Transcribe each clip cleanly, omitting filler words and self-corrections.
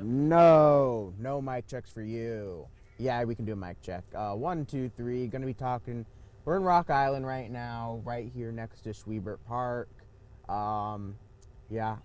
No mic checks for you. Yeah, we can do a mic check. 1, 2, 3. Gonna be talking. We're in Rock Island right now, right here next to Schwiebert Park. Yeah.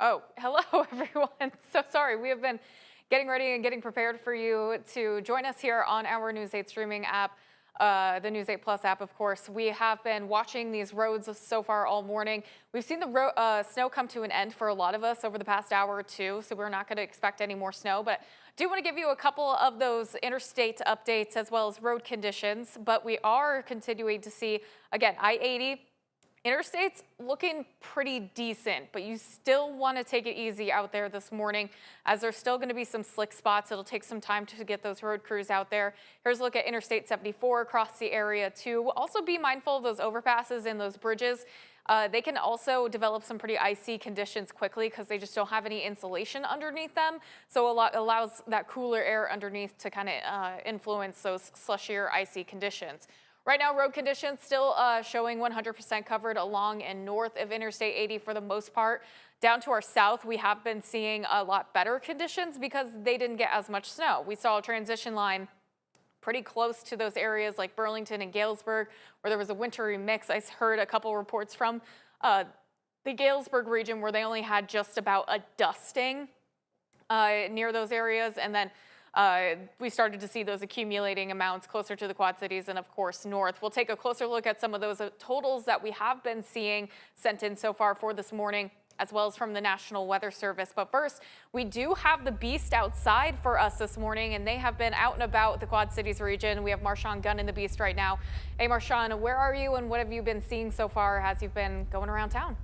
Oh, hello, everyone. So sorry. We have been getting ready and getting prepared for you to join us here on our News 8 streaming app, the News 8 Plus app, of course. We have been watching these roads so far all morning. We've seen the snow come to an end for a lot of us over the past hour or two, so we're not going to expect any more snow. But I do want to give you a couple of those interstate updates as well as road conditions. But we are continuing to see, again, I-80. Interstate's looking pretty decent, but you still want to take it easy out there this morning as there's still going to be some slick spots. It'll take some time to get those road crews out there. Here's a look at Interstate 74 across the area too. Also be mindful of those overpasses and those bridges. They can also develop some pretty icy conditions quickly because they just don't have any insulation underneath them. So a lot allows that cooler air underneath to kind of influence those slushier, icy conditions. Right now, road conditions still showing 100% covered along and north of Interstate 80 for the most part. Down to our south, we have been seeing a lot better conditions because they didn't get as much snow. We saw a transition line pretty close to those areas like Burlington and Galesburg, where there was a wintry mix. I heard a couple reports from the Galesburg region where they only had just about a dusting near those areas, and then we started to see those accumulating amounts closer to the Quad Cities and, of course, north. We'll take a closer look at some of those totals that we have been seeing sent in so far for this morning, as well as from the National Weather Service. But first, we do have the Beast outside for us this morning, and they have been out and about the Quad Cities region. We have Marshawn Gunn in the Beast right now. Hey, Marshawn, where are you and what have you been seeing so far as you've been going around town?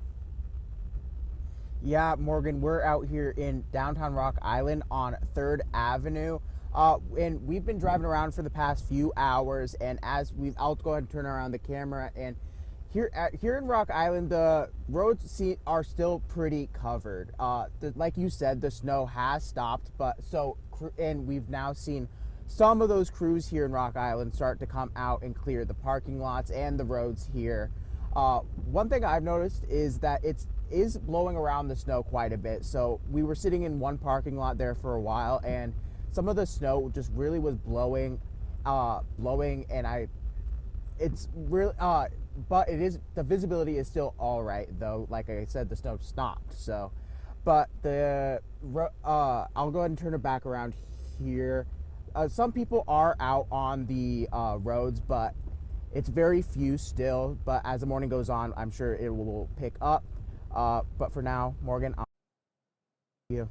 Yeah, Morgan, we're out here in downtown Rock Island on 3rd Avenue. And we've been driving around for the past few hours, and I'll go ahead and turn around the camera, and here in Rock Island, the roads are still pretty covered. Like you said, the snow has stopped, and we've now seen some of those crews here in Rock Island start to come out and clear the parking lots and the roads here. One thing I've noticed is that it is blowing around the snow quite a bit. So we were sitting in one parking lot there for a while, and some of the snow just really was blowing, and it's really, but the visibility is still all right though. Like I said, the snow stopped. So, but I'll go ahead and turn it back around here. Some people are out on the roads, but it's very few still. But as the morning goes on, I'm sure it will pick up. But for now, Morgan, you.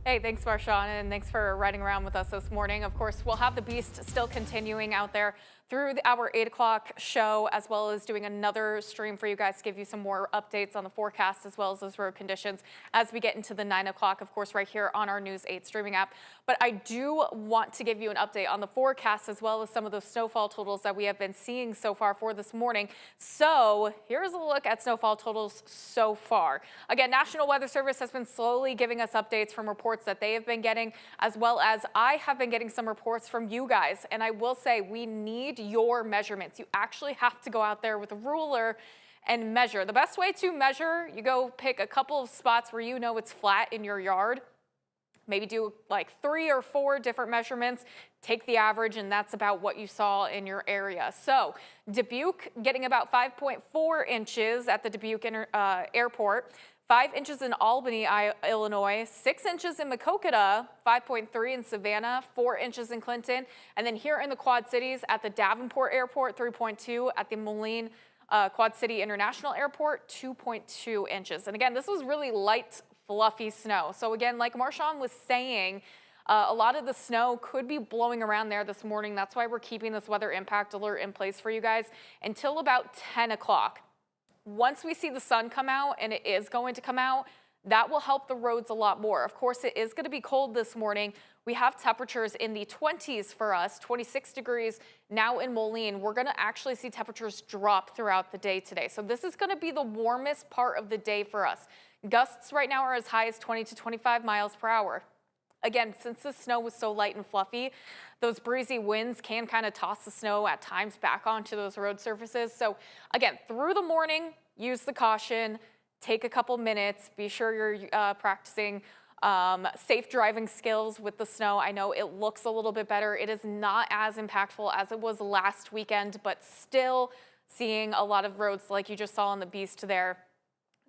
Hey, thanks, Marshawn, and thanks for riding around with us this morning. Of course, we'll have the Beast still continuing out there through our 8 o'clock show, as well as doing another stream for you guys to give you some more updates on the forecast, as well as those road conditions as we get into the 9 o'clock, of course, right here on our News 8 streaming app. But I do want to give you an update on the forecast, as well as some of those snowfall totals that we have been seeing so far for this morning. So here's a look at snowfall totals so far. Again, National Weather Service has been slowly giving us updates from reports that they have been getting, as well as I have been getting some reports from you guys. And I will say, we need your measurements. You actually have to go out there with a ruler and measure. The best way to measure, you go pick a couple of spots where you know it's flat in your yard. Maybe do like 3 or 4 different measurements, take the average, and that's about what you saw in your area. So Dubuque getting about 5.4 inches at the Dubuque Airport. 5 inches in Albany, Illinois, 6 inches in Maquoketa, 5.3 in Savannah, 4 inches in Clinton, and then here in the Quad Cities at the Davenport Airport, 3.2, at the Moline Quad City International Airport, 2.2 inches. And again, this was really light, fluffy snow. So again, like Marshawn was saying, a lot of the snow could be blowing around there this morning. That's why we're keeping this weather impact alert in place for you guys until about 10 o'clock. Once we see the sun come out, and it is going to come out, that will help the roads a lot more. Of course, it is going to be cold this morning. We have temperatures in the 20s for us, 26 degrees now in Moline. We're going to actually see temperatures drop throughout the day today. So this is going to be the warmest part of the day for us. Gusts right now are as high as 20 to 25 miles per hour. Again, since the snow was so light and fluffy, those breezy winds can kind of toss the snow at times back onto those road surfaces. So again, through the morning, use the caution, take a couple minutes, be sure you're practicing safe driving skills with the snow. I know it looks a little bit better. It is not as impactful as it was last weekend, but still seeing a lot of roads like you just saw on the Beast there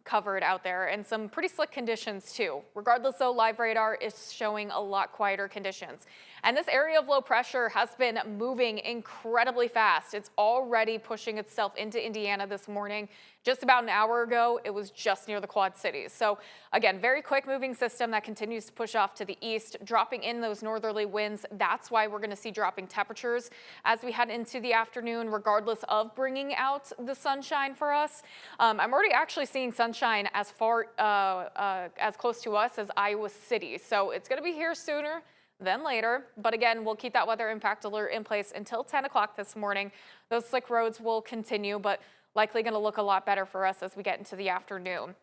covered out there, and some pretty slick conditions too. Regardless though, live radar is showing a lot quieter conditions. And this area of low pressure has been moving incredibly fast. It's already pushing itself into Indiana this morning. Just about an hour ago, it was just near the Quad Cities. So again, very quick moving system that continues to push off to the east, dropping in those northerly winds. That's why we're going to see dropping temperatures as we head into the afternoon, regardless of bringing out the sunshine for us. I'm already actually seeing sunshine as far as close to us as Iowa City. So it's going to be here sooner than later. But again, we'll keep that weather impact alert in place until 10 o'clock this morning. Those slick roads will continue, but likely going to look a lot better for us as we get into the afternoon.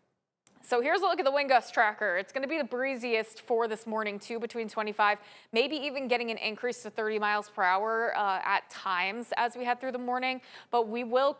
So here's a look at the wind gust tracker. It's going to be the breeziest for this morning too, between 25, maybe even getting an increase to 30 miles per hour at times as we head through the morning. But we will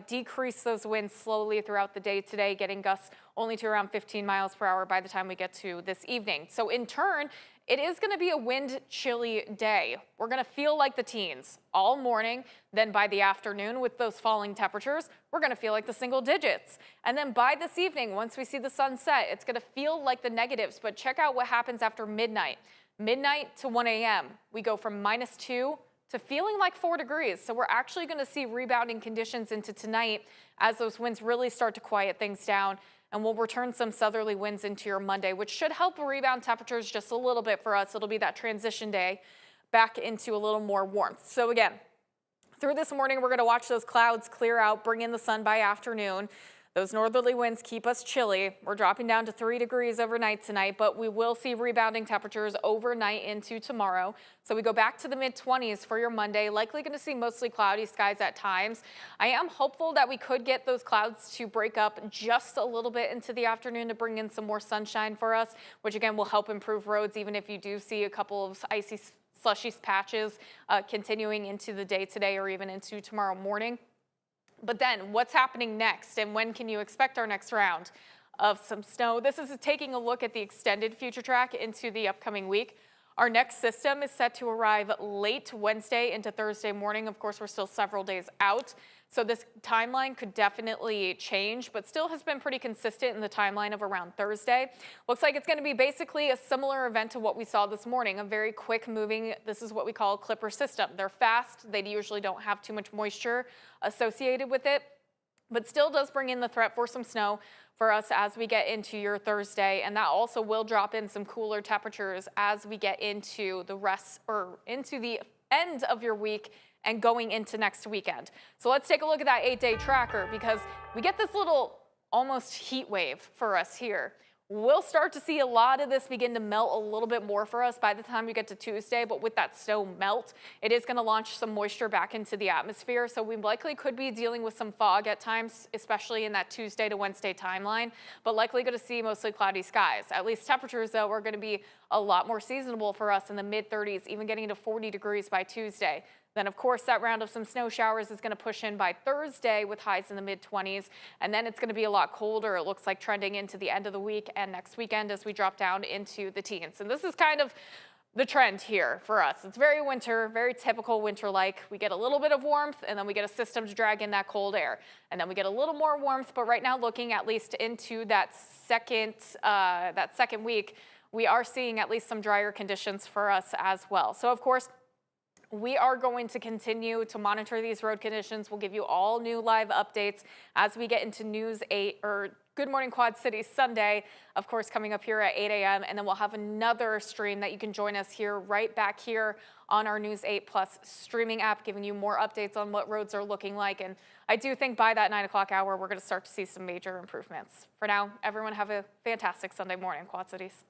decrease those winds slowly throughout the day today, getting gusts only to around 15 miles per hour by the time we get to this evening. So in turn, it is going to be a wind chilly day. We're going to feel like the teens all morning. Then by the afternoon, with those falling temperatures, we're going to feel like the single digits. And then by this evening, once we see the sun set, it's going to feel like the negatives. But check out what happens after midnight. Midnight to 1 a.m. We go from -2 to feeling like 4 degrees. So we're actually going to see rebounding conditions into tonight as those winds really start to quiet things down. And we'll return some southerly winds into your Monday, which should help rebound temperatures just a little bit for us. It'll be that transition day back into a little more warmth. So again, through this morning, we're going to watch those clouds clear out, bring in the sun by afternoon. Those northerly winds keep us chilly. We're dropping down to 3 degrees overnight tonight, but we will see rebounding temperatures overnight into tomorrow. So we go back to the mid-20s for your Monday, likely going to see mostly cloudy skies at times. I am hopeful that we could get those clouds to break up just a little bit into the afternoon to bring in some more sunshine for us, which again will help improve roads, even if you do see a couple of icy, slushy patches continuing into the day today or even into tomorrow morning. But then what's happening next, and when can you expect our next round of some snow? This is taking a look at the extended future track into the upcoming week. Our next system is set to arrive late Wednesday into Thursday morning. Of course, we're still several days out, so this timeline could definitely change, but still has been pretty consistent in the timeline of around Thursday. Looks like it's going to be basically a similar event to what we saw this morning, a very quick moving, this is what we call a clipper system. They're fast, they usually don't have too much moisture associated with it, but still does bring in the threat for some snow for us as we get into your Thursday, and that also will drop in some cooler temperatures as we get into the rest or into the end of your week and going into next weekend. So let's take a look at that 8-day tracker, because we get this little almost heat wave for us here. We'll start to see a lot of this begin to melt a little bit more for us by the time we get to Tuesday, but with that snow melt, it is going to launch some moisture back into the atmosphere, so we likely could be dealing with some fog at times, especially in that Tuesday to Wednesday timeline, but likely going to see mostly cloudy skies. At least temperatures, though, are going to be a lot more seasonable for us in the mid-30s, even getting to 40 degrees by Tuesday. Then, of course, that round of some snow showers is going to push in by Thursday with highs in the mid-20s. And then it's going to be a lot colder. It looks like trending into the end of the week and next weekend as we drop down into the teens. And this is kind of the trend here for us. It's very winter, very typical winter-like. We get a little bit of warmth, and then we get a system to drag in that cold air. And then we get a little more warmth. But right now, looking at least into that second week, we are seeing at least some drier conditions for us as well. So, of course, we are going to continue to monitor these road conditions. We'll give you all new live updates as we get into News 8 or Good Morning Quad City Sunday, of course, coming up here at 8 a.m. And then we'll have another stream that you can join us here right back here on our News 8 Plus streaming app, giving you more updates on what roads are looking like. And I do think by that 9 o'clock hour, we're going to start to see some major improvements. For now, everyone have a fantastic Sunday morning, Quad Cities.